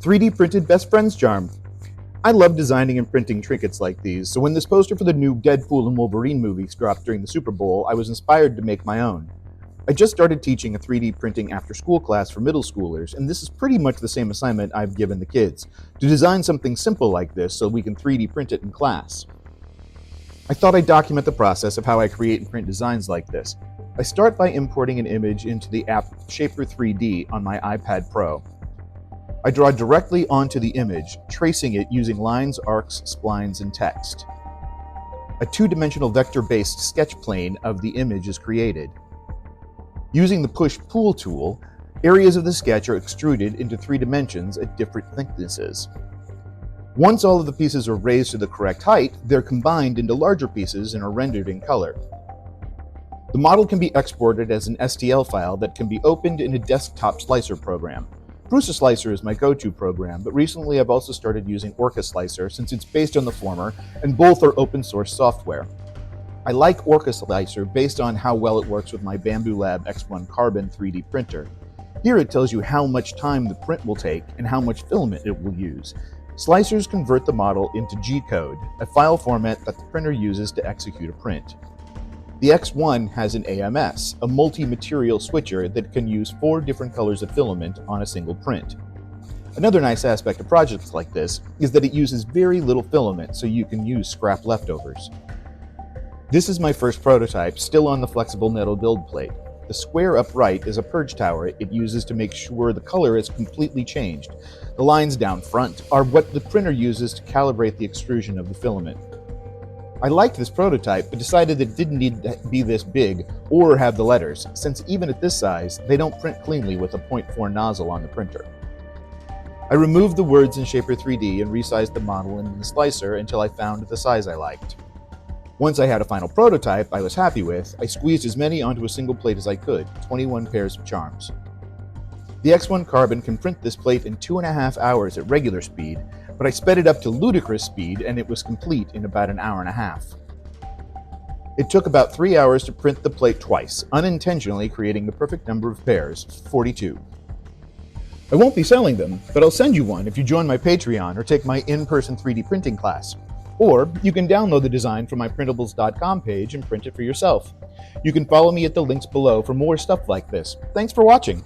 3D printed best friends charm. I love designing and printing trinkets like these, so when this poster for the new Deadpool and Wolverine movies dropped during the Super Bowl, I was inspired to make my own. I just started teaching a 3D printing after-school class for middle schoolers, and this is pretty much the same assignment I've given the kids, to design something simple like this so we can 3D print it in class. I thought I'd document the process of how I create and print designs like this. I start by importing an image into the app Shaper 3D on my iPad Pro. I draw directly onto the image, tracing it using lines, arcs, splines, and text. A two-dimensional vector-based sketch plane of the image is created. Using the Push-Pull tool, areas of the sketch are extruded into 3 dimensions at different thicknesses. Once all of the pieces are raised to the correct height, they're combined into larger pieces and are rendered in color. The model can be exported as an STL file that can be opened in a desktop slicer program. Prusa Slicer is my go-to program, but recently I've also started using Orca Slicer since it's based on the former, and both are open source software. I like Orca Slicer based on how well it works with my Bambu Lab X1 Carbon 3D printer. Here it tells you how much time the print will take and how much filament it will use. Slicers convert the model into G-code, a file format that the printer uses to execute a print. The X1 has an AMS, a multi-material switcher that can use 4 different colors of filament on a single print. Another nice aspect of projects like this is that it uses very little filament, so you can use scrap leftovers. This is my first prototype, still on the flexible metal build plate. The square upright is a purge tower it uses to make sure the color is completely changed. The lines down front are what the printer uses to calibrate the extrusion of the filament. I liked this prototype, but decided that it didn't need to be this big or have the letters, since even at this size, they don't print cleanly with a 0.4 nozzle on the printer. I removed the words in Shaper 3D and resized the model in the slicer until I found the size I liked. Once I had a final prototype I was happy with, I squeezed as many onto a single plate as I could, 21 pairs of charms. The X1 Carbon can print this plate in 2.5 hours at regular speed, but I sped it up to ludicrous speed and it was complete in about an hour and a half. It took about 3 hours to print the plate twice, unintentionally creating the perfect number of pairs, 42. I won't be selling them, but I'll send you one if you join my Patreon or take my in-person 3D printing class. Or you can download the design from my printables.com page and print it for yourself. You can follow me at the links below for more stuff like this. Thanks for watching.